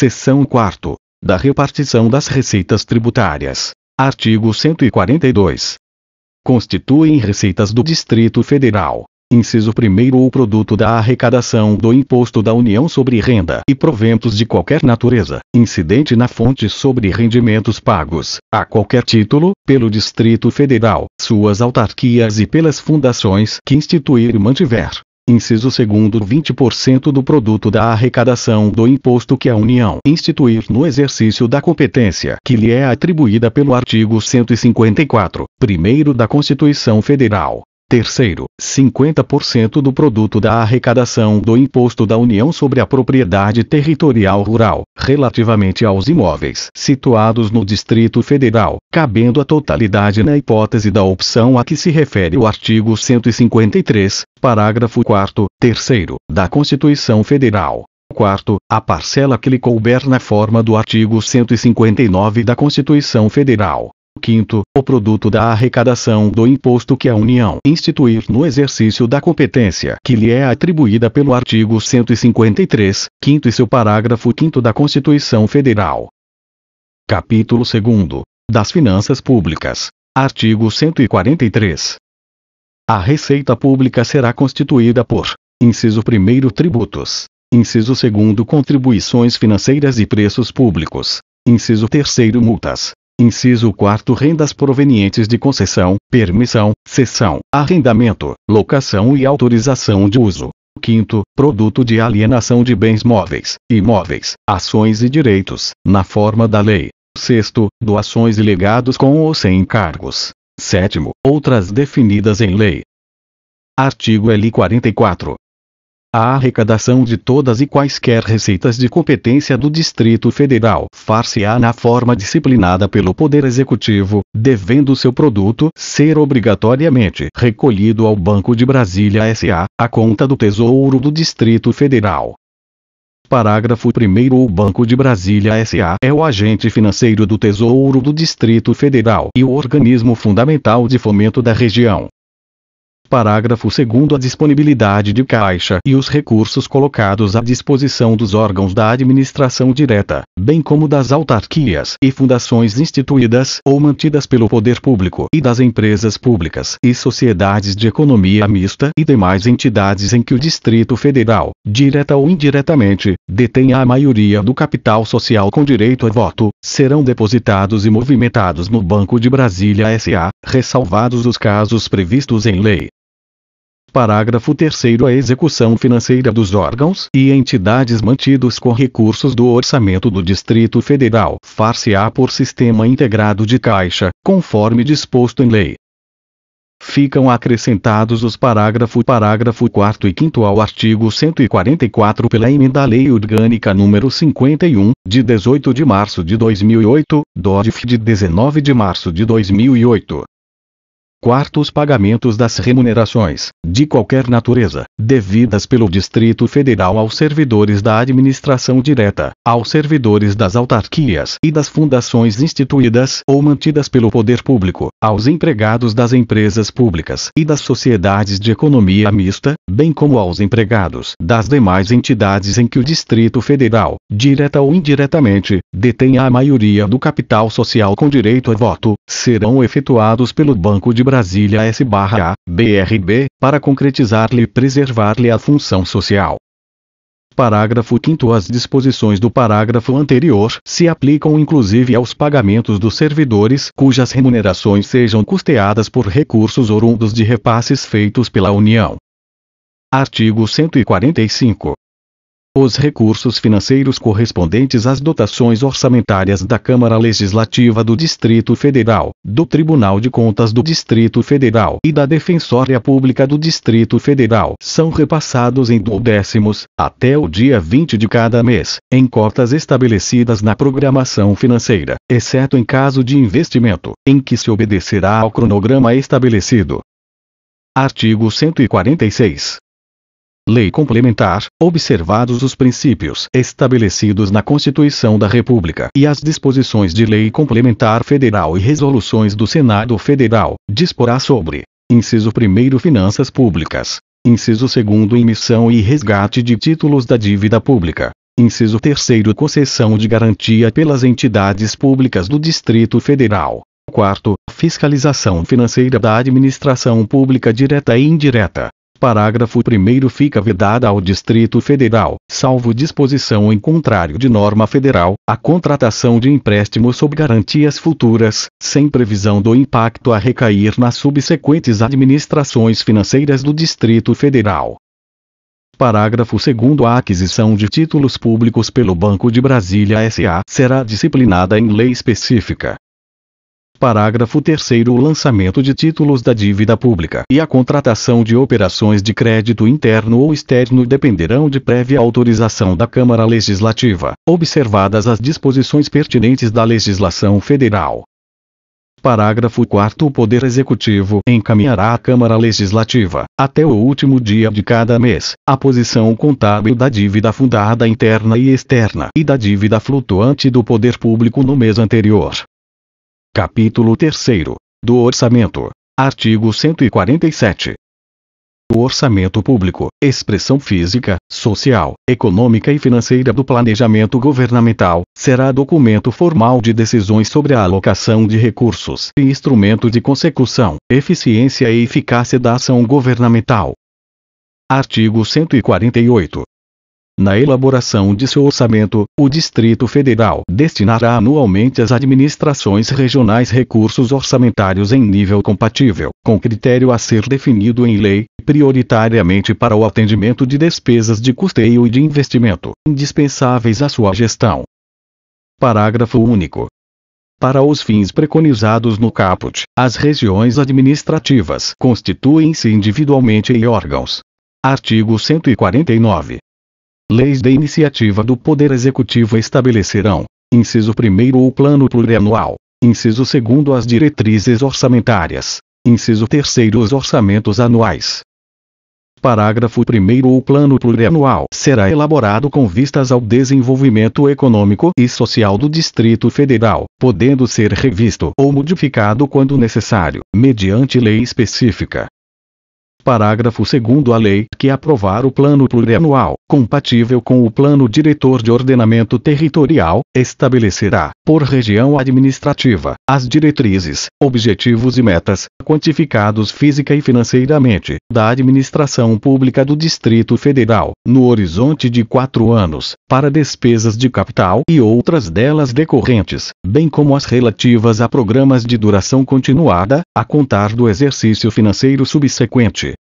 Seção 4ª. Da repartição das receitas tributárias. Artigo 142. Constituem receitas do Distrito Federal. Inciso 1º, o produto da arrecadação do Imposto da União sobre Renda e proventos de qualquer natureza, incidente na fonte sobre rendimentos pagos, a qualquer título, pelo Distrito Federal, suas autarquias e pelas fundações que instituir e mantiver. Inciso 2º, 20% do produto da arrecadação do imposto que a União instituir no exercício da competência que lhe é atribuída pelo artigo 154, 1º da Constituição Federal. Terceiro, 50% do produto da arrecadação do Imposto da União sobre a Propriedade Territorial Rural, relativamente aos imóveis situados no Distrito Federal, cabendo a totalidade na hipótese da opção a que se refere o artigo 153, parágrafo 4º, 3º, da Constituição Federal. Quarto, a parcela que lhe couber na forma do artigo 159 da Constituição Federal. Quinto, o produto da arrecadação do imposto que a União instituir no exercício da competência que lhe é atribuída pelo artigo 153, quinto e seu parágrafo 5º da Constituição Federal. Capítulo 2º. Das Finanças Públicas. Artigo 143. A Receita Pública será constituída por: inciso 1º, tributos; inciso 2º, contribuições financeiras e preços públicos; inciso 3º, multas; inciso 4º, rendas provenientes de concessão, permissão, cessão, arrendamento, locação e autorização de uso. Quinto, produto de alienação de bens móveis, imóveis, ações e direitos, na forma da lei. Sexto, doações e legados com ou sem encargos. Sétimo, outras definidas em lei. Artigo L. 44. A arrecadação de todas e quaisquer receitas de competência do Distrito Federal far-se-á na forma disciplinada pelo Poder Executivo, devendo seu produto ser obrigatoriamente recolhido ao Banco de Brasília S.A., à conta do Tesouro do Distrito Federal. Parágrafo 1º. O Banco de Brasília S.A. é o agente financeiro do Tesouro do Distrito Federal e o organismo fundamental de fomento da região. Parágrafo 2º. A disponibilidade de caixa e os recursos colocados à disposição dos órgãos da administração direta, bem como das autarquias e fundações instituídas ou mantidas pelo poder público e das empresas públicas e sociedades de economia mista e demais entidades em que o Distrito Federal, direta ou indiretamente, detenha a maioria do capital social com direito a voto, serão depositados e movimentados no Banco de Brasília S.A., ressalvados os casos previstos em lei. Parágrafo 3º. A execução financeira dos órgãos e entidades mantidos com recursos do orçamento do Distrito Federal far-se-á por sistema integrado de caixa, conforme disposto em lei. Ficam acrescentados os parágrafo 4º e 5º ao artigo 144 pela emenda à Lei Orgânica nº 51, de 18 de março de 2008, DODF de 19 de março de 2008. Quarto, os pagamentos das remunerações, de qualquer natureza, devidas pelo Distrito Federal aos servidores da administração direta, aos servidores das autarquias e das fundações instituídas ou mantidas pelo poder público, aos empregados das empresas públicas e das sociedades de economia mista, bem como aos empregados das demais entidades em que o Distrito Federal, direta ou indiretamente, detenha a maioria do capital social com direito a voto, serão efetuados pelo Banco de Brasília S.A., BRB, para concretizar-lhe e preservar-lhe a função social. Parágrafo 5º. As disposições do parágrafo anterior se aplicam inclusive aos pagamentos dos servidores cujas remunerações sejam custeadas por recursos oriundos de repasses feitos pela União. Artigo 145. Os recursos financeiros correspondentes às dotações orçamentárias da Câmara Legislativa do Distrito Federal, do Tribunal de Contas do Distrito Federal e da Defensoria Pública do Distrito Federal são repassados em duodécimos, até o dia 20 de cada mês, em cotas estabelecidas na programação financeira, exceto em caso de investimento, em que se obedecerá ao cronograma estabelecido. Artigo 146. Lei Complementar, observados os princípios estabelecidos na Constituição da República e as disposições de Lei Complementar Federal e resoluções do Senado Federal, disporá sobre: inciso 1º, finanças públicas; inciso 2º, emissão e resgate de títulos da dívida pública; Inciso 3º, concessão de garantia pelas entidades públicas do Distrito Federal. 4º, fiscalização financeira da administração pública direta e indireta. Parágrafo 1º, fica vedada ao Distrito Federal, salvo disposição em contrário de norma federal, a contratação de empréstimos sob garantias futuras, sem previsão do impacto a recair nas subsequentes administrações financeiras do Distrito Federal. Parágrafo 2º, a aquisição de títulos públicos pelo Banco de Brasília S.A. será disciplinada em lei específica. Parágrafo 3º, o lançamento de títulos da dívida pública e a contratação de operações de crédito interno ou externo dependerão de prévia autorização da Câmara Legislativa, observadas as disposições pertinentes da legislação federal. Parágrafo 4º, o Poder Executivo encaminhará à Câmara Legislativa, até o último dia de cada mês, a posição contábil da dívida fundada interna e externa e da dívida flutuante do poder público no mês anterior. Capítulo 3º. Do Orçamento. Artigo 147. O orçamento público, expressão física, social, econômica e financeira do planejamento governamental, será documento formal de decisões sobre a alocação de recursos e instrumento de consecução, eficiência e eficácia da ação governamental. Artigo 148. Na elaboração de seu orçamento, o Distrito Federal destinará anualmente às administrações regionais recursos orçamentários em nível compatível, com critério a ser definido em lei, prioritariamente para o atendimento de despesas de custeio e de investimento, indispensáveis à sua gestão. Parágrafo único. Para os fins preconizados no caput, as regiões administrativas constituem-se individualmente em órgãos. Artigo 149. Leis de iniciativa do Poder Executivo estabelecerão, inciso 1º, o Plano Plurianual, inciso 2º, as diretrizes orçamentárias, inciso 3º, os orçamentos anuais. Parágrafo 1º, o Plano Plurianual será elaborado com vistas ao desenvolvimento econômico e social do Distrito Federal, podendo ser revisto ou modificado quando necessário, mediante lei específica. Parágrafo 2º, a lei que aprovar o Plano Plurianual, compatível com o Plano Diretor de Ordenamento Territorial, estabelecerá, por região administrativa, as diretrizes, objetivos e metas, quantificados física e financeiramente, da administração pública do Distrito Federal, no horizonte de 4 anos, para despesas de capital e outras delas decorrentes, bem como as relativas a programas de duração continuada, a contar do exercício financeiro subsequente.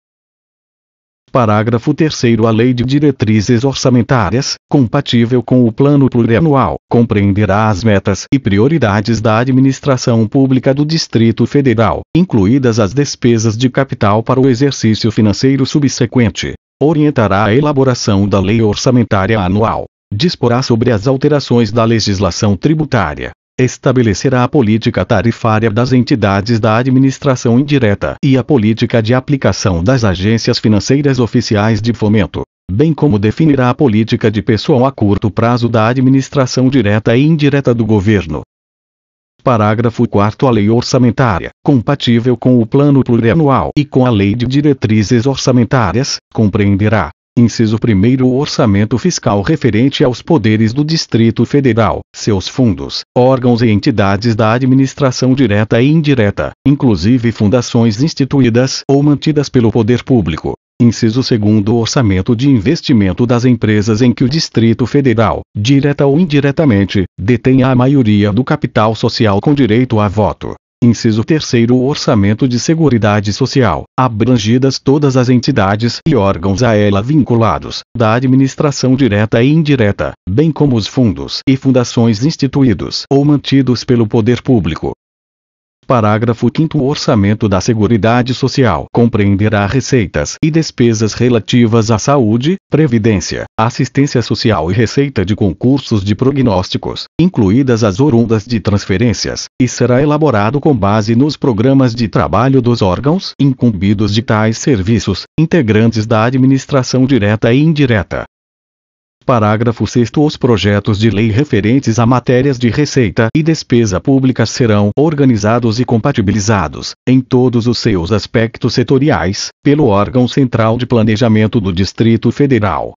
Parágrafo 3º, a Lei de Diretrizes Orçamentárias, compatível com o Plano Plurianual, compreenderá as metas e prioridades da administração pública do Distrito Federal, incluídas as despesas de capital para o exercício financeiro subsequente. Orientará a elaboração da Lei Orçamentária Anual. Disporá sobre as alterações da legislação tributária. Estabelecerá a política tarifária das entidades da administração indireta e a política de aplicação das agências financeiras oficiais de fomento, bem como definirá a política de pessoal a curto prazo da administração direta e indireta do governo. Parágrafo 4º, a Lei Orçamentária, compatível com o Plano Plurianual e com a Lei de Diretrizes Orçamentárias, compreenderá: inciso 1º, o orçamento fiscal referente aos poderes do Distrito Federal, seus fundos, órgãos e entidades da administração direta e indireta, inclusive fundações instituídas ou mantidas pelo poder público. Inciso 2º, o orçamento de investimento das empresas em que o Distrito Federal, direta ou indiretamente, detenha a maioria do capital social com direito a voto. Inciso 3º, o orçamento de Seguridade Social, abrangidas todas as entidades e órgãos a ela vinculados, da administração direta e indireta, bem como os fundos e fundações instituídos ou mantidos pelo poder público. Parágrafo 5º, o orçamento da Seguridade Social compreenderá receitas e despesas relativas à saúde, previdência, assistência social e receita de concursos de prognósticos, incluídas as oriundas de transferências, e será elaborado com base nos programas de trabalho dos órgãos incumbidos de tais serviços, integrantes da administração direta e indireta. Parágrafo 6º, os projetos de lei referentes a matérias de receita e despesa pública serão organizados e compatibilizados, em todos os seus aspectos setoriais, pelo órgão central de planejamento do Distrito Federal.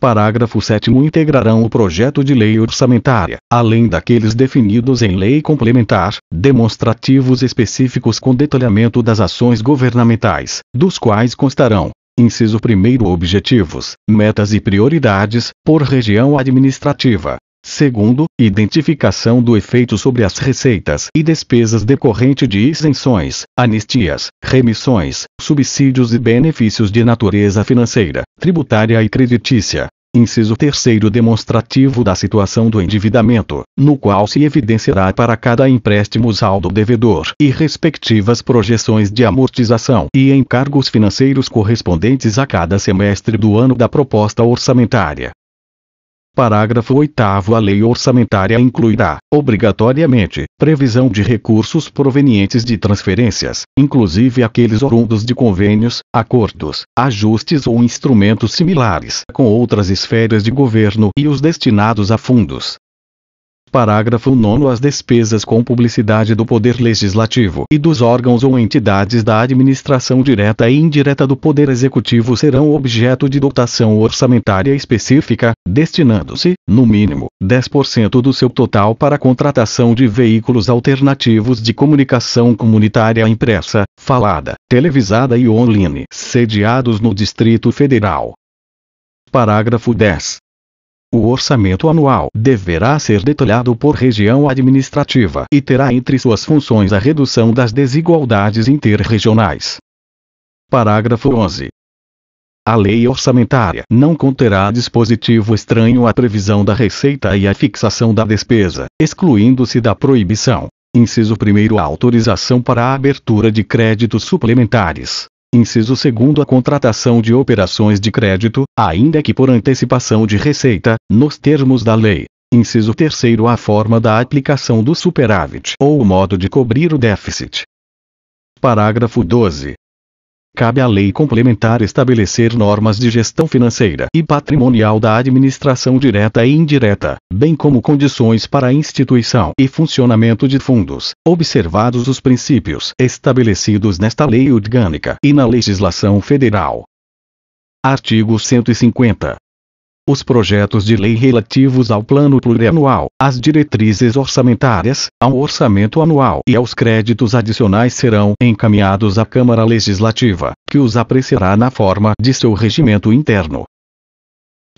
Parágrafo 7º. Integrarão o projeto de lei orçamentária, além daqueles definidos em lei complementar, demonstrativos específicos com detalhamento das ações governamentais, dos quais constarão: inciso 1º. Objetivos, metas e prioridades, por região administrativa. Segundo, identificação do efeito sobre as receitas e despesas decorrente de isenções, anistias, remissões, subsídios e benefícios de natureza financeira, tributária e creditícia. Inciso 3º. Demonstrativo da situação do endividamento, no qual se evidenciará para cada empréstimo saldo devedor e respectivas projeções de amortização e encargos financeiros correspondentes a cada semestre do ano da proposta orçamentária. Parágrafo 8º. A lei orçamentária incluirá, obrigatoriamente, previsão de recursos provenientes de transferências, inclusive aqueles oriundos de convênios, acordos, ajustes ou instrumentos similares com outras esferas de governo e os destinados a fundos. Parágrafo 9º. As despesas com publicidade do Poder Legislativo e dos órgãos ou entidades da administração direta e indireta do Poder Executivo serão objeto de dotação orçamentária específica, destinando-se, no mínimo, 10% do seu total para a contratação de veículos alternativos de comunicação comunitária impressa, falada, televisada e online, sediados no Distrito Federal. Parágrafo 10º. O orçamento anual deverá ser detalhado por região administrativa e terá entre suas funções a redução das desigualdades interregionais. Parágrafo 11º. A lei orçamentária não conterá dispositivo estranho à previsão da receita e à fixação da despesa, excluindo-se da proibição: inciso 1º. A autorização para a abertura de créditos suplementares. Inciso 2º. A contratação de operações de crédito, ainda que por antecipação de receita, nos termos da lei. Inciso 3º. A forma da aplicação do superávit ou o modo de cobrir o déficit. Parágrafo 12º. Cabe à lei complementar estabelecer normas de gestão financeira e patrimonial da administração direta e indireta, bem como condições para a instituição e funcionamento de fundos, observados os princípios estabelecidos nesta lei orgânica e na legislação federal. Artigo 150. Os projetos de lei relativos ao Plano Plurianual, às diretrizes orçamentárias, ao orçamento anual e aos créditos adicionais serão encaminhados à Câmara Legislativa, que os apreciará na forma de seu regimento interno.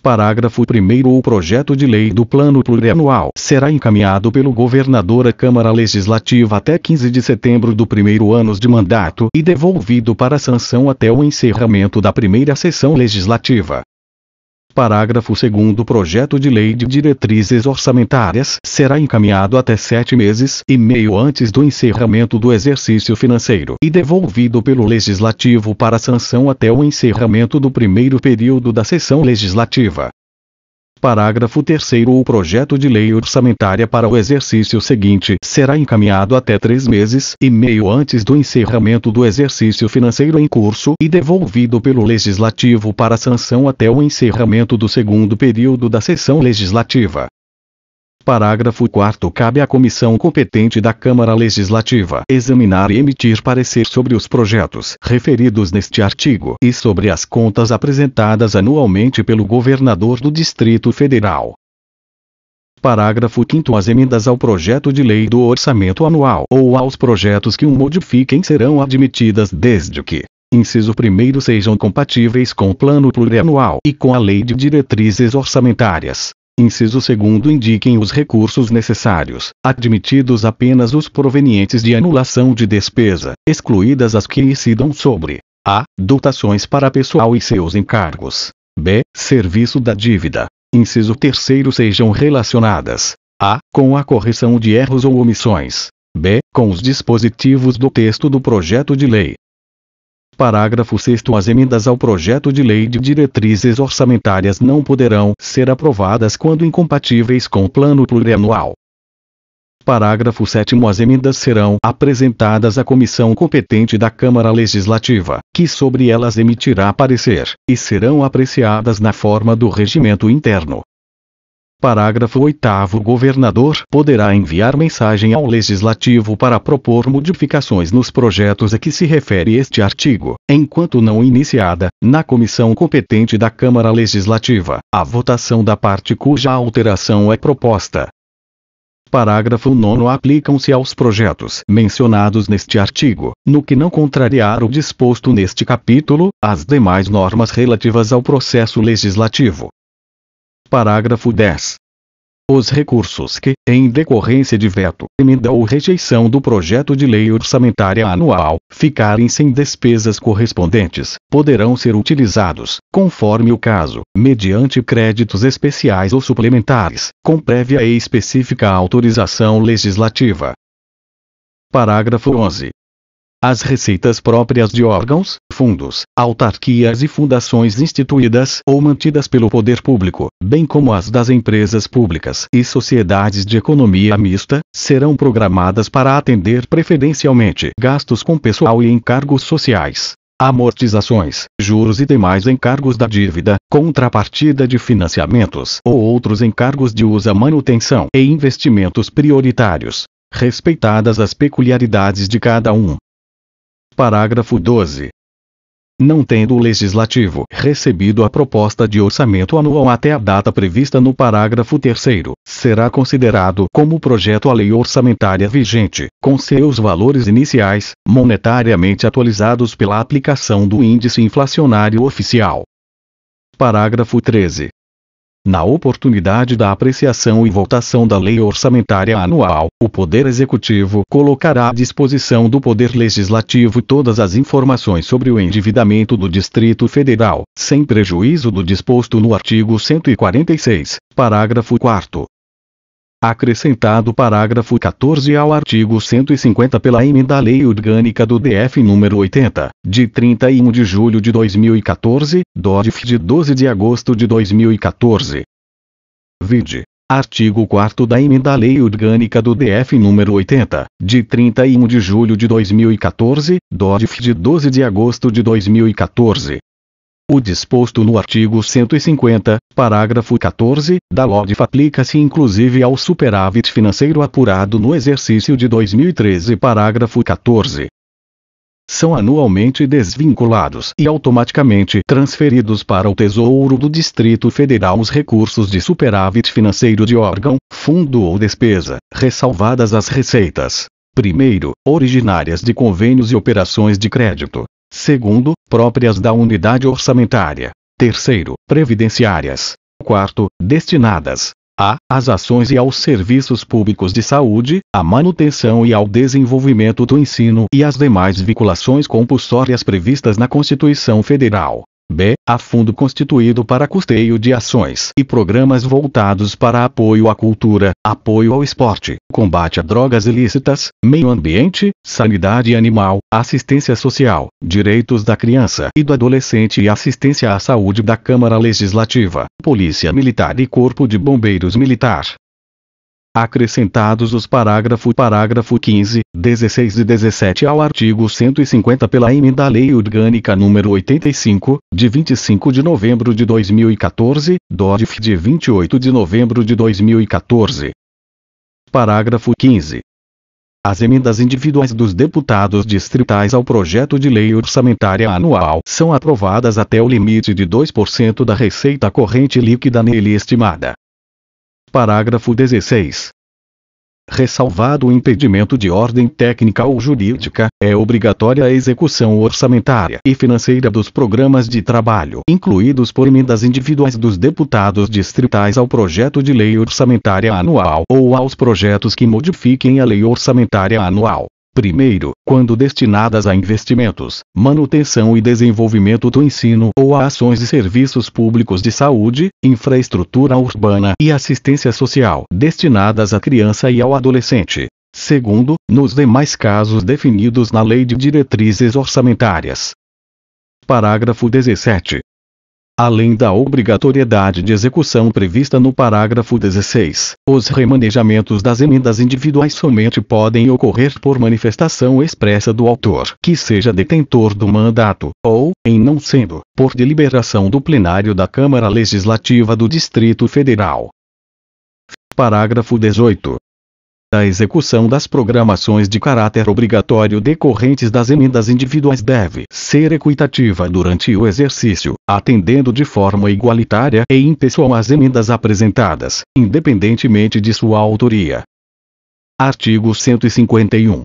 Parágrafo 1º. O projeto de lei do Plano Plurianual será encaminhado pelo governador à Câmara Legislativa até 15 de setembro do primeiro ano de mandato e devolvido para sanção até o encerramento da primeira sessão legislativa. Parágrafo 2º. O projeto de lei de diretrizes orçamentárias será encaminhado até 7 meses e meio antes do encerramento do exercício financeiro e devolvido pelo Legislativo para sanção até o encerramento do primeiro período da sessão legislativa. Parágrafo 3º. O projeto de lei orçamentária para o exercício seguinte será encaminhado até 3 meses e meio antes do encerramento do exercício financeiro em curso e devolvido pelo Legislativo para sanção até o encerramento do segundo período da sessão legislativa. Parágrafo 4º. Cabe à comissão competente da Câmara Legislativa examinar e emitir parecer sobre os projetos referidos neste artigo e sobre as contas apresentadas anualmente pelo governador do Distrito Federal. Parágrafo 5º. As emendas ao projeto de lei do orçamento anual ou aos projetos que o modifiquem serão admitidas desde que: inciso 1º. Sejam compatíveis com o Plano Plurianual e com a Lei de Diretrizes Orçamentárias. Inciso 2º. Indiquem os recursos necessários, admitidos apenas os provenientes de anulação de despesa, excluídas as que incidam sobre: a. Dotações para pessoal e seus encargos. b. Serviço da dívida. Inciso 3º. Sejam relacionadas: a. Com a correção de erros ou omissões. b. Com os dispositivos do texto do projeto de lei. Parágrafo 6º. As emendas ao projeto de lei de diretrizes orçamentárias não poderão ser aprovadas quando incompatíveis com o Plano Plurianual. Parágrafo 7º. As emendas serão apresentadas à comissão competente da Câmara Legislativa, que sobre elas emitirá parecer, e serão apreciadas na forma do regimento interno. Parágrafo 8º. O governador poderá enviar mensagem ao Legislativo para propor modificações nos projetos a que se refere este artigo, enquanto não iniciada, na comissão competente da Câmara Legislativa, a votação da parte cuja alteração é proposta. Parágrafo 9º. Aplicam-se aos projetos mencionados neste artigo, no que não contrariar o disposto neste capítulo, as demais normas relativas ao processo legislativo. Parágrafo 10. Os recursos que, em decorrência de veto, emenda ou rejeição do projeto de lei orçamentária anual, ficarem sem despesas correspondentes, poderão ser utilizados, conforme o caso, mediante créditos especiais ou suplementares, com prévia e específica autorização legislativa. Parágrafo 11. As receitas próprias de órgãos, fundos, autarquias e fundações instituídas ou mantidas pelo poder público, bem como as das empresas públicas e sociedades de economia mista, serão programadas para atender preferencialmente gastos com pessoal e encargos sociais, amortizações, juros e demais encargos da dívida, contrapartida de financiamentos ou outros encargos de uso, manutenção e investimentos prioritários, respeitadas as peculiaridades de cada um. Parágrafo 12. Não tendo o Legislativo recebido a proposta de orçamento anual até a data prevista no parágrafo 3º, será considerado como projeto a lei orçamentária vigente, com seus valores iniciais, monetariamente atualizados pela aplicação do índice inflacionário oficial. Parágrafo 13. Na oportunidade da apreciação e votação da lei orçamentária anual, o Poder Executivo colocará à disposição do Poder Legislativo todas as informações sobre o endividamento do Distrito Federal, sem prejuízo do disposto no artigo 146, parágrafo 4º. Acrescentado parágrafo 14 ao artigo 150 pela emenda à Lei Orgânica do DF nº 80, de 31 de julho de 2014, DODF de 12 de agosto de 2014. Vide. Artigo 4º da emenda à Lei Orgânica do DF nº 80, de 31 de julho de 2014, DODF de 12 de agosto de 2014. O disposto no artigo 150, parágrafo 14, da LODF aplica-se inclusive ao superávit financeiro apurado no exercício de 2013, parágrafo 14. São anualmente desvinculados e automaticamente transferidos para o Tesouro do Distrito Federal os recursos de superávit financeiro de órgão, fundo ou despesa, ressalvadas as receitas: primeiro, originárias de convênios e operações de crédito; segundo, próprias da unidade orçamentária; terceiro, previdenciárias; quarto, destinadas às ações e aos serviços públicos de saúde, à manutenção e ao desenvolvimento do ensino e às demais vinculações compulsórias previstas na Constituição Federal. B. A fundo constituído para custeio de ações e programas voltados para apoio à cultura, apoio ao esporte, combate a drogas ilícitas, meio ambiente, sanidade animal, assistência social, direitos da criança e do adolescente e assistência à saúde da Câmara Legislativa, Polícia Militar e Corpo de Bombeiros Militar. Acrescentados os parágrafo 15, 16 e 17 ao artigo 150 pela emenda à Lei Orgânica nº 85, de 25 de novembro de 2014, DODF de 28 de novembro de 2014. Parágrafo 15. As emendas individuais dos deputados distritais ao projeto de lei orçamentária anual são aprovadas até o limite de 2% da receita corrente líquida nele estimada. Parágrafo 16. Ressalvado o impedimento de ordem técnica ou jurídica, é obrigatória a execução orçamentária e financeira dos programas de trabalho incluídos por emendas individuais dos deputados distritais ao projeto de lei orçamentária anual ou aos projetos que modifiquem a lei orçamentária anual. Primeiro, quando destinadas a investimentos, manutenção e desenvolvimento do ensino ou a ações e serviços públicos de saúde, infraestrutura urbana e assistência social destinadas à criança e ao adolescente. Segundo, nos demais casos definidos na Lei de Diretrizes Orçamentárias. Parágrafo 17. Além da obrigatoriedade de execução prevista no parágrafo 16, os remanejamentos das emendas individuais somente podem ocorrer por manifestação expressa do autor, que seja detentor do mandato, ou, em não sendo, por deliberação do plenário da Câmara Legislativa do Distrito Federal. Parágrafo 18. A execução das programações de caráter obrigatório decorrentes das emendas individuais deve ser equitativa durante o exercício, atendendo de forma igualitária e impessoal às emendas apresentadas, independentemente de sua autoria. Artigo 151.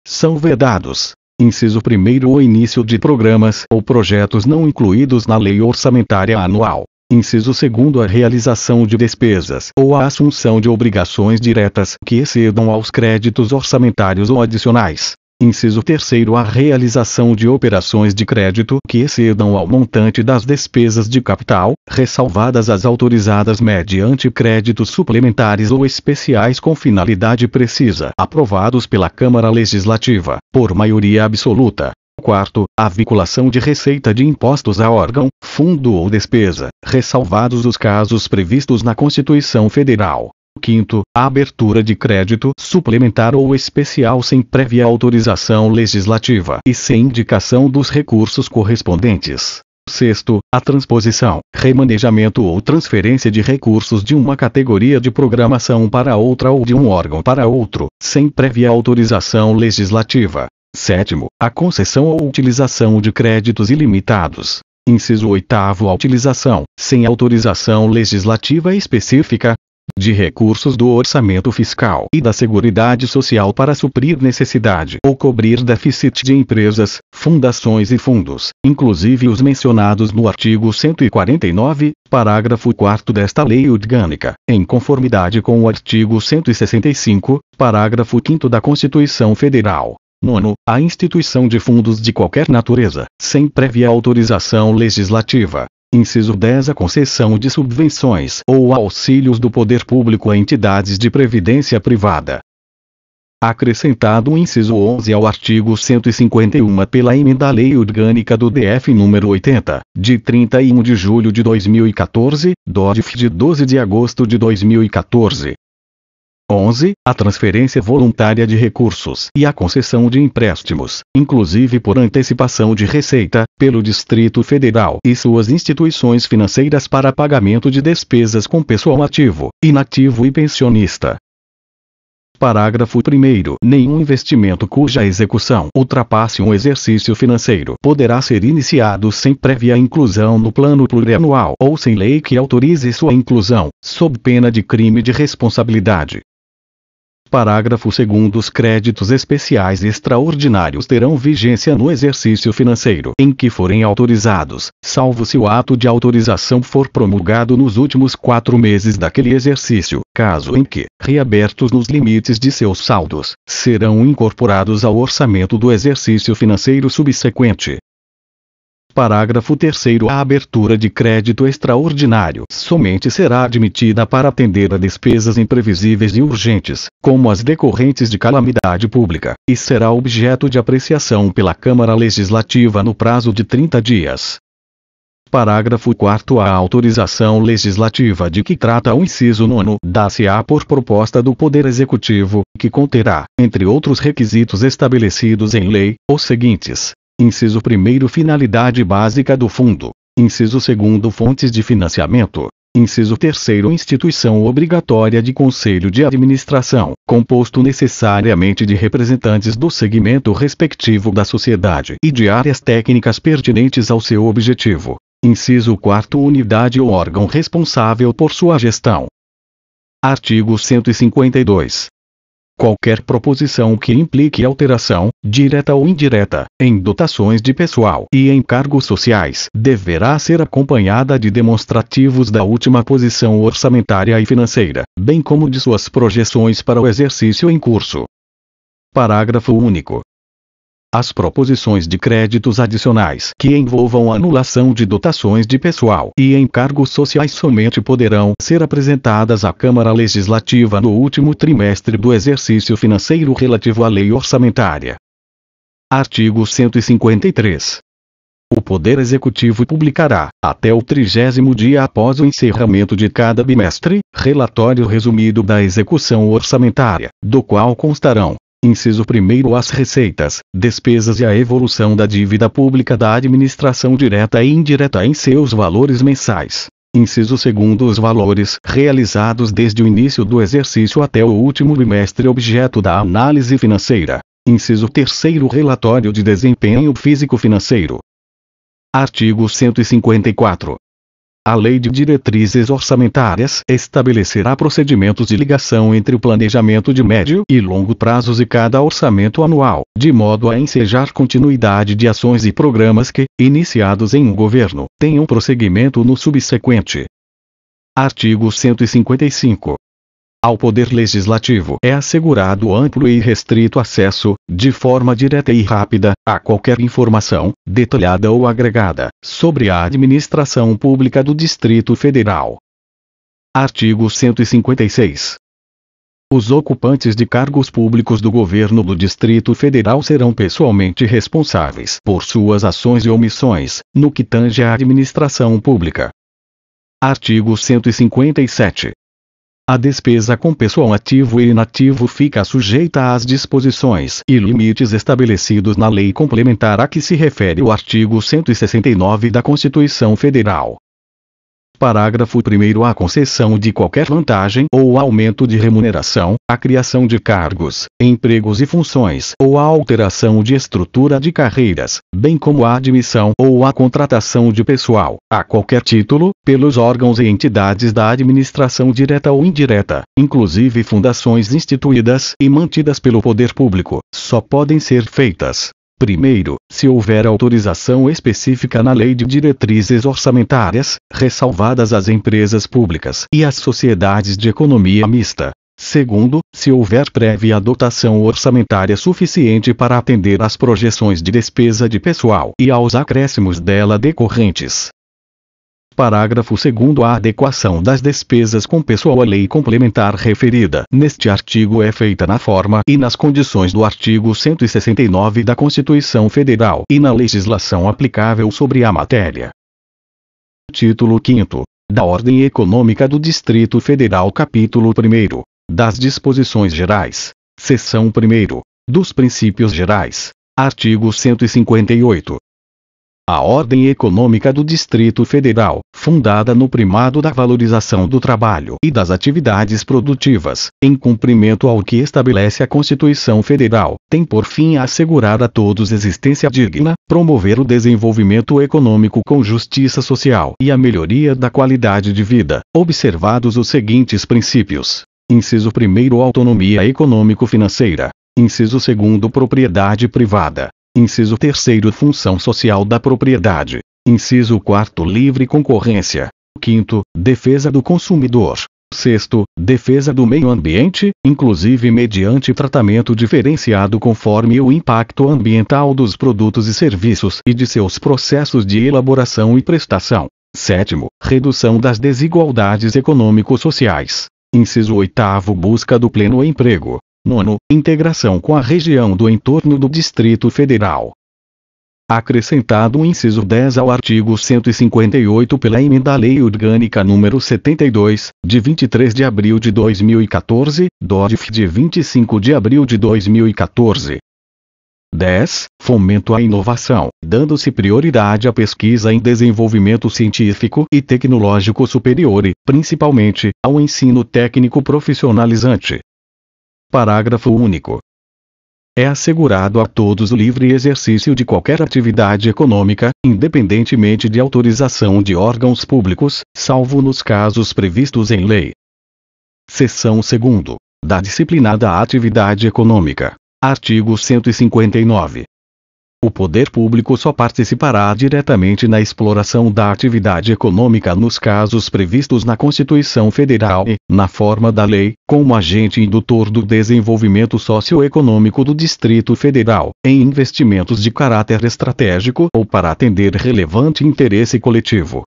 São vedados: inciso 1º, o início de programas ou projetos não incluídos na lei orçamentária anual. Inciso 2º, a realização de despesas ou a assunção de obrigações diretas que excedam aos créditos orçamentários ou adicionais. Inciso 3º, a realização de operações de crédito que excedam ao montante das despesas de capital, ressalvadas as autorizadas mediante créditos suplementares ou especiais com finalidade precisa, aprovados pela Câmara Legislativa, por maioria absoluta. Quarto, a vinculação de receita de impostos a órgão, fundo ou despesa, ressalvados os casos previstos na Constituição Federal. Quinto, a abertura de crédito suplementar ou especial sem prévia autorização legislativa e sem indicação dos recursos correspondentes. Sexto, a transposição, remanejamento ou transferência de recursos de uma categoria de programação para outra ou de um órgão para outro, sem prévia autorização legislativa. Sétimo, a concessão ou utilização de créditos ilimitados. Inciso 8º, a utilização, sem autorização legislativa específica, de recursos do orçamento fiscal e da Seguridade Social para suprir necessidade ou cobrir déficit de empresas, fundações e fundos, inclusive os mencionados no artigo 149, parágrafo 4º desta lei orgânica, em conformidade com o artigo 165, parágrafo 5º da Constituição Federal. Nono, a instituição de fundos de qualquer natureza, sem prévia autorização legislativa. Inciso 10, a concessão de subvenções ou auxílios do poder público a entidades de previdência privada. Acrescentado o inciso 11 ao artigo 151 pela emenda à Lei Orgânica do DF nº 80, de 31 de julho de 2014, DODF de 12 de agosto de 2014. 11. A transferência voluntária de recursos e a concessão de empréstimos, inclusive por antecipação de receita, pelo Distrito Federal e suas instituições financeiras para pagamento de despesas com pessoal ativo, inativo e pensionista. Parágrafo 1º. Nenhum investimento cuja execução ultrapasse um exercício financeiro poderá ser iniciado sem prévia inclusão no plano plurianual ou sem lei que autorize sua inclusão, sob pena de crime de responsabilidade. Parágrafo 2º. Os créditos especiais extraordinários terão vigência no exercício financeiro em que forem autorizados, salvo se o ato de autorização for promulgado nos últimos 4 meses daquele exercício, caso em que, reabertos nos limites de seus saldos, serão incorporados ao orçamento do exercício financeiro subsequente. Parágrafo 3º. A abertura de crédito extraordinário somente será admitida para atender a despesas imprevisíveis e urgentes, como as decorrentes de calamidade pública, e será objeto de apreciação pela Câmara Legislativa no prazo de 30 dias. Parágrafo 4º. A autorização legislativa de que trata o inciso 9 dá-se-á por proposta do Poder Executivo, que conterá, entre outros requisitos estabelecidos em lei, os seguintes. Inciso 1º, finalidade básica do fundo. Inciso 2º, fontes de financiamento. Inciso 3º, instituição obrigatória de conselho de administração, composto necessariamente de representantes do segmento respectivo da sociedade e de áreas técnicas pertinentes ao seu objetivo. Inciso 4º, unidade ou órgão responsável por sua gestão. Artigo 152. Qualquer proposição que implique alteração, direta ou indireta, em dotações de pessoal e em cargos sociais, deverá ser acompanhada de demonstrativos da última posição orçamentária e financeira, bem como de suas projeções para o exercício em curso. Parágrafo único. As proposições de créditos adicionais que envolvam anulação de dotações de pessoal e encargos sociais somente poderão ser apresentadas à Câmara Legislativa no último trimestre do exercício financeiro relativo à lei orçamentária. Artigo 153. O Poder Executivo publicará, até o 30º dia após o encerramento de cada bimestre, relatório resumido da execução orçamentária, do qual constarão: inciso 1º, as receitas, despesas e a evolução da dívida pública da administração direta e indireta em seus valores mensais. Inciso 2º, os valores realizados desde o início do exercício até o último bimestre objeto da análise financeira. Inciso 3º, relatório de desempenho físico-financeiro. Artigo 154. A Lei de Diretrizes Orçamentárias estabelecerá procedimentos de ligação entre o planejamento de médio e longo prazos e cada orçamento anual, de modo a ensejar continuidade de ações e programas que, iniciados em um governo, tenham prosseguimento no subsequente. Artigo 155. Ao Poder Legislativo é assegurado amplo e restrito acesso, de forma direta e rápida, a qualquer informação, detalhada ou agregada, sobre a administração pública do Distrito Federal. Artigo 156. Os ocupantes de cargos públicos do governo do Distrito Federal serão pessoalmente responsáveis por suas ações e omissões, no que tange à administração pública. Artigo 157. A despesa com pessoal ativo e inativo fica sujeita às disposições e limites estabelecidos na lei complementar a que se refere o artigo 169 da Constituição Federal. Parágrafo 1º. A concessão de qualquer vantagem ou aumento de remuneração, a criação de cargos, empregos e funções ou a alteração de estrutura de carreiras, bem como a admissão ou a contratação de pessoal, a qualquer título, pelos órgãos e entidades da administração direta ou indireta, inclusive fundações instituídas e mantidas pelo poder público, só podem ser feitas: primeiro, se houver autorização específica na Lei de Diretrizes Orçamentárias, ressalvadas as empresas públicas e as sociedades de economia mista. Segundo, se houver prévia dotação orçamentária suficiente para atender às projeções de despesa de pessoal e aos acréscimos dela decorrentes. Parágrafo 2º. A adequação das despesas com pessoal à lei complementar referida neste artigo é feita na forma e nas condições do artigo 169 da Constituição Federal e na legislação aplicável sobre a matéria. Título 5º. Da Ordem Econômica do Distrito Federal. Capítulo 1º. Das Disposições Gerais. Seção 1º. Dos Princípios Gerais. Artigo 158. A Ordem Econômica do Distrito Federal, fundada no primado da valorização do trabalho e das atividades produtivas, em cumprimento ao que estabelece a Constituição Federal, tem por fim a assegurar a todos existência digna, promover o desenvolvimento econômico com justiça social e a melhoria da qualidade de vida, observados os seguintes princípios. Inciso 1º. Autonomia econômico-financeira. Inciso 2º. Propriedade privada. Inciso 3º. Função social da propriedade. Inciso 4º. Livre concorrência. 5º. Defesa do consumidor. 6º. Defesa do meio ambiente, inclusive mediante tratamento diferenciado conforme o impacto ambiental dos produtos e serviços e de seus processos de elaboração e prestação. 7º. Redução das desigualdades econômico-sociais. Inciso 8º. Busca do pleno emprego. 9º. Integração com a região do entorno do Distrito Federal. Acrescentado o inciso 10 ao artigo 158 pela Emenda à Lei Orgânica nº 72, de 23 de abril de 2014, DODF de 25 de abril de 2014. 10. Fomento à inovação, dando-se prioridade à pesquisa em desenvolvimento científico e tecnológico superior e, principalmente, ao ensino técnico profissionalizante. Parágrafo único. É assegurado a todos o livre exercício de qualquer atividade econômica, independentemente de autorização de órgãos públicos, salvo nos casos previstos em lei. Seção 2º. Da disciplina da atividade econômica. Artigo 159. O poder público só participará diretamente na exploração da atividade econômica nos casos previstos na Constituição Federal e, na forma da lei, como agente indutor do desenvolvimento socioeconômico do Distrito Federal, em investimentos de caráter estratégico ou para atender relevante interesse coletivo.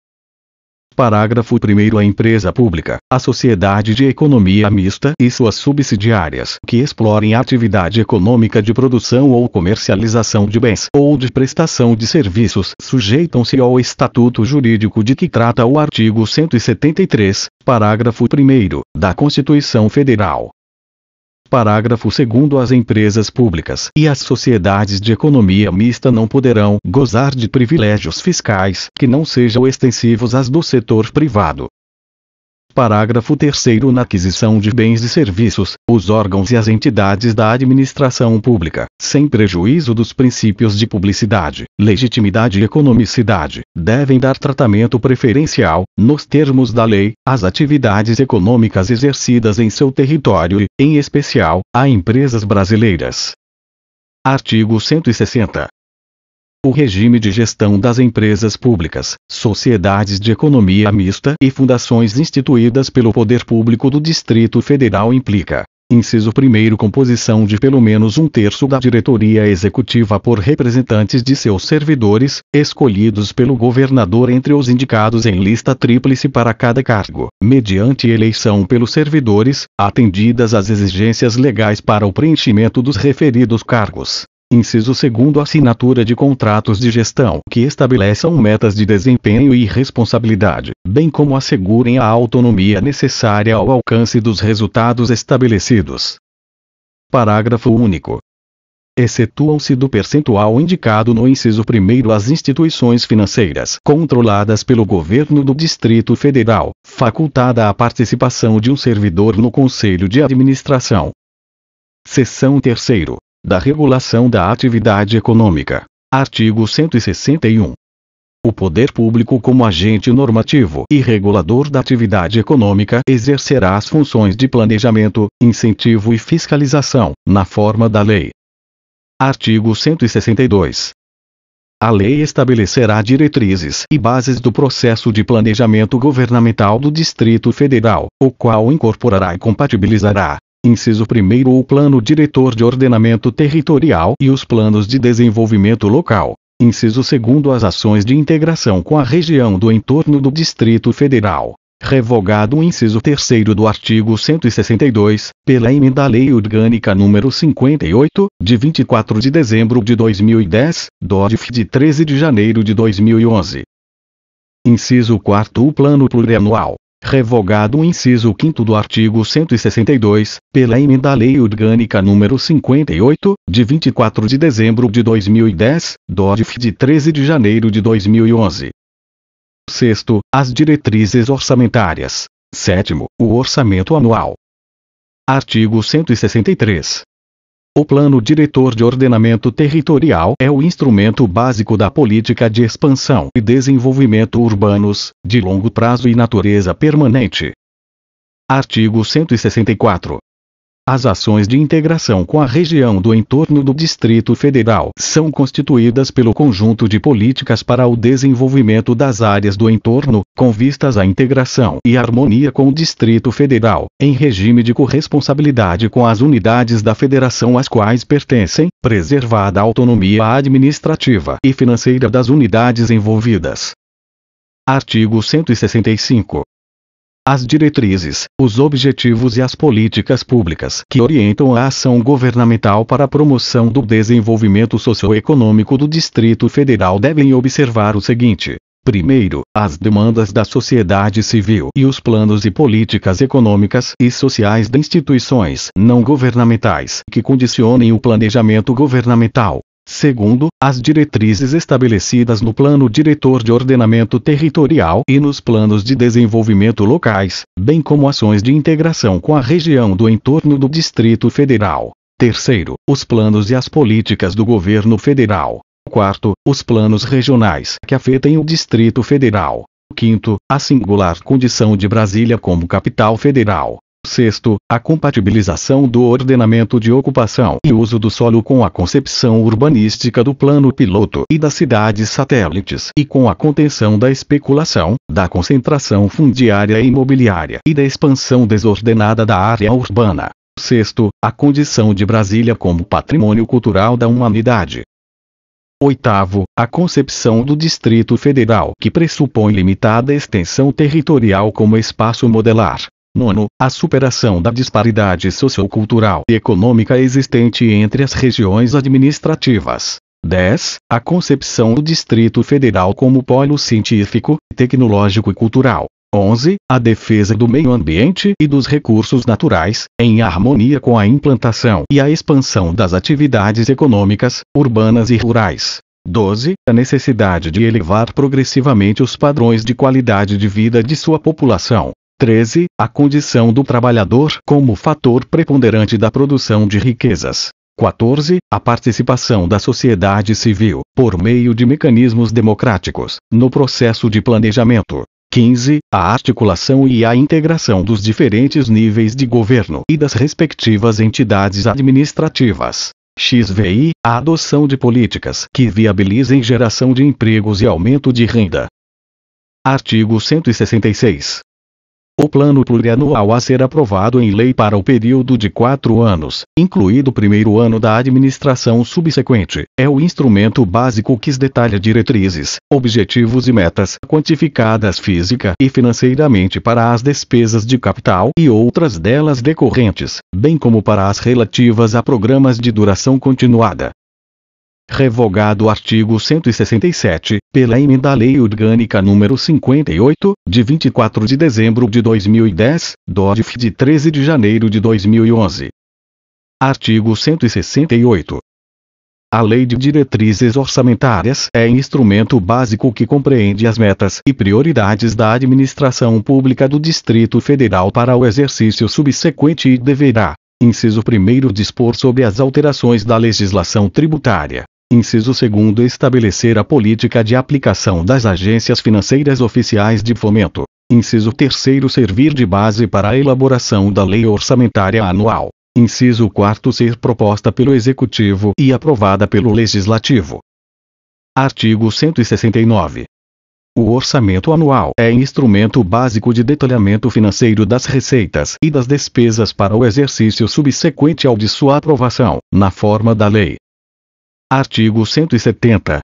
Parágrafo 1º. A empresa pública, a sociedade de economia mista e suas subsidiárias que explorem a atividade econômica de produção ou comercialização de bens ou de prestação de serviços sujeitam-se ao estatuto jurídico de que trata o artigo 173, parágrafo 1º, da Constituição Federal. Parágrafo 2º. As empresas públicas e as sociedades de economia mista não poderão gozar de privilégios fiscais que não sejam extensivos às do setor privado. Parágrafo 3º. Na aquisição de bens e serviços, os órgãos e as entidades da administração pública, sem prejuízo dos princípios de publicidade, legitimidade e economicidade, devem dar tratamento preferencial, nos termos da lei, às atividades econômicas exercidas em seu território e, em especial, a empresas brasileiras. Artigo 160. O regime de gestão das empresas públicas, sociedades de economia mista e fundações instituídas pelo Poder Público do Distrito Federal implica: inciso 1º, composição de pelo menos 1/3 da diretoria executiva por representantes de seus servidores, escolhidos pelo governador entre os indicados em lista tríplice para cada cargo, mediante eleição pelos servidores, atendidas as exigências legais para o preenchimento dos referidos cargos. Inciso 2º, assinatura de contratos de gestão que estabeleçam metas de desempenho e responsabilidade, bem como assegurem a autonomia necessária ao alcance dos resultados estabelecidos. Parágrafo único. Excetuam-se do percentual indicado no inciso 1º as instituições financeiras controladas pelo Governo do Distrito Federal, facultada a participação de um servidor no Conselho de Administração. Seção 3ª. Da regulação da atividade econômica. Artigo 161. O poder público como agente normativo e regulador da atividade econômica exercerá as funções de planejamento, incentivo e fiscalização, na forma da lei. Artigo 162. A lei estabelecerá diretrizes e bases do processo de planejamento governamental do Distrito Federal, o qual incorporará e compatibilizará: inciso 1º, o Plano Diretor de Ordenamento Territorial e os Planos de Desenvolvimento Local. Inciso 2º, as ações de integração com a região do entorno do Distrito Federal. Revogado o inciso 3º do artigo 162, pela emenda à Lei Orgânica nº 58, de 24 de dezembro de 2010, DODF de 13 de janeiro de 2011. Inciso 4º, o Plano Plurianual. Revogado o inciso 5º do artigo 162, pela emenda à Lei Orgânica nº 58, de 24 de dezembro de 2010, DODF de 13 de janeiro de 2011. Sexto, as diretrizes orçamentárias. Sétimo, o orçamento anual. Artigo 163. O Plano Diretor de Ordenamento Territorial é o instrumento básico da política de expansão e desenvolvimento urbanos, de longo prazo e natureza permanente. Artigo 164. As ações de integração com a região do entorno do Distrito Federal são constituídas pelo conjunto de políticas para o desenvolvimento das áreas do entorno, com vistas à integração e harmonia com o Distrito Federal, em regime de corresponsabilidade com as unidades da Federação às quais pertencem, preservada a autonomia administrativa e financeira das unidades envolvidas. Artigo 165. As diretrizes, os objetivos e as políticas públicas que orientam a ação governamental para a promoção do desenvolvimento socioeconômico do Distrito Federal devem observar o seguinte: primeiro, as demandas da sociedade civil e os planos e políticas econômicas e sociais de instituições não governamentais que condicionem o planejamento governamental. Segundo, as diretrizes estabelecidas no Plano Diretor de Ordenamento Territorial e nos Planos de Desenvolvimento Locais, bem como ações de integração com a região do entorno do Distrito Federal. Terceiro, os planos e as políticas do Governo Federal. Quarto, os planos regionais que afetem o Distrito Federal. Quinto, a singular condição de Brasília como capital federal. Sexto, a compatibilização do ordenamento de ocupação e uso do solo com a concepção urbanística do plano piloto e das cidades satélites e com a contenção da especulação, da concentração fundiária e imobiliária e da expansão desordenada da área urbana. Sexto, a condição de Brasília como patrimônio cultural da humanidade. Oitavo, a concepção do Distrito Federal que pressupõe limitada extensão territorial como espaço modelar. Nono, a superação da disparidade sociocultural e econômica existente entre as regiões administrativas. 10. A concepção do Distrito Federal como polo científico, tecnológico e cultural. 11. A defesa do meio ambiente e dos recursos naturais, em harmonia com a implantação e a expansão das atividades econômicas, urbanas e rurais. 12. A necessidade de elevar progressivamente os padrões de qualidade de vida de sua população. 13. A condição do trabalhador como fator preponderante da produção de riquezas. 14. A participação da sociedade civil, por meio de mecanismos democráticos, no processo de planejamento. 15. A articulação e a integração dos diferentes níveis de governo e das respectivas entidades administrativas. XVI. A adoção de políticas que viabilizem geração de empregos e aumento de renda. Artigo 166. O plano plurianual a ser aprovado em lei para o período de 4 anos, incluído o primeiro ano da administração subsequente, é o instrumento básico que detalha diretrizes, objetivos e metas quantificadas física e financeiramente para as despesas de capital e outras delas decorrentes, bem como para as relativas a programas de duração continuada. Revogado o artigo 167, pela emenda à Lei Orgânica nº 58, de 24 de dezembro de 2010, DORF de 13 de janeiro de 2011. Artigo 168. A Lei de Diretrizes Orçamentárias é instrumento básico que compreende as metas e prioridades da administração pública do Distrito Federal para o exercício subsequente e deverá, inciso 1º, dispor sobre as alterações da legislação tributária. Inciso 2º, estabelecer a política de aplicação das agências financeiras oficiais de fomento. Inciso 3º, servir de base para a elaboração da lei orçamentária anual. Inciso 4º, ser proposta pelo Executivo e aprovada pelo Legislativo. Artigo 169. O orçamento anual é instrumento básico de detalhamento financeiro das receitas e das despesas para o exercício subsequente ao de sua aprovação, na forma da lei. Artigo 170.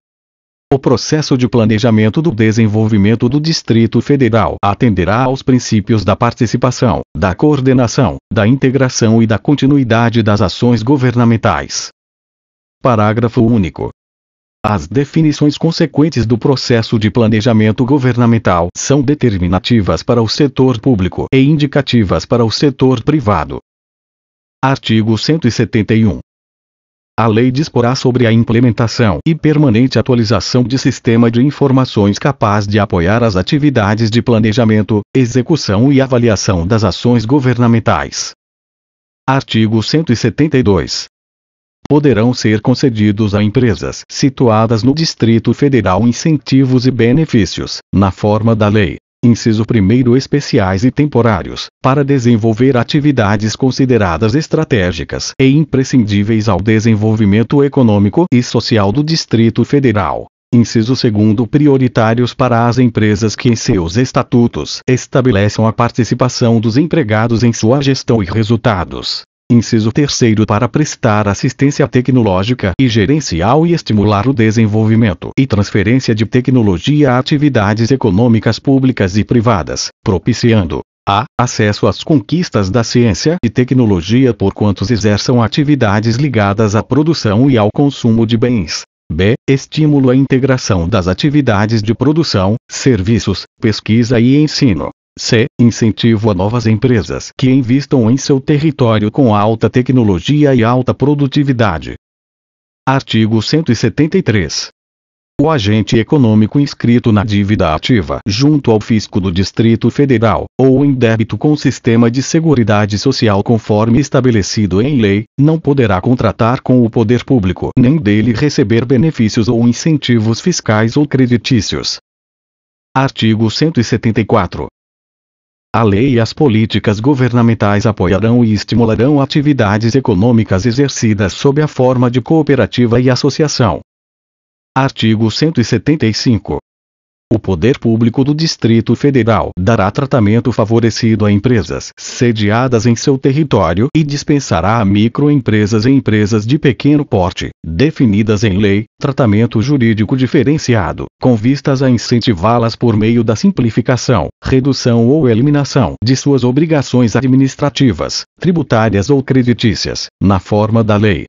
O processo de planejamento do desenvolvimento do Distrito Federal atenderá aos princípios da participação, da coordenação, da integração e da continuidade das ações governamentais. Parágrafo único. As definições consequentes do processo de planejamento governamental são determinativas para o setor público e indicativas para o setor privado. Artigo 171. A lei disporá sobre a implementação e permanente atualização de sistema de informações capaz de apoiar as atividades de planejamento, execução e avaliação das ações governamentais. Artigo 172. Poderão ser concedidos a empresas situadas no Distrito Federal incentivos e benefícios, na forma da lei. Inciso 1º, especiais e temporários, para desenvolver atividades consideradas estratégicas e imprescindíveis ao desenvolvimento econômico e social do Distrito Federal. Inciso 2º, prioritários para as empresas que em seus estatutos estabeleçam a participação dos empregados em sua gestão e resultados. Inciso 3º, para prestar assistência tecnológica e gerencial e estimular o desenvolvimento e transferência de tecnologia a atividades econômicas públicas e privadas, propiciando a. Acesso às conquistas da ciência e tecnologia por quantos exerçam atividades ligadas à produção e ao consumo de bens. B. Estímulo à integração das atividades de produção, serviços, pesquisa e ensino. C. Incentivo a novas empresas que investam em seu território com alta tecnologia e alta produtividade. Artigo 173. O agente econômico inscrito na dívida ativa junto ao fisco do Distrito Federal, ou em débito com o sistema de seguridade social conforme estabelecido em lei, não poderá contratar com o poder público nem dele receber benefícios ou incentivos fiscais ou creditícios. Artigo 174. A lei e as políticas governamentais apoiarão e estimularão atividades econômicas exercidas sob a forma de cooperativa e associação. Artigo 175. O poder público do Distrito Federal dará tratamento favorecido a empresas sediadas em seu território e dispensará a microempresas e empresas de pequeno porte, definidas em lei, tratamento jurídico diferenciado, com vistas a incentivá-las por meio da simplificação, redução ou eliminação de suas obrigações administrativas, tributárias ou creditícias, na forma da lei.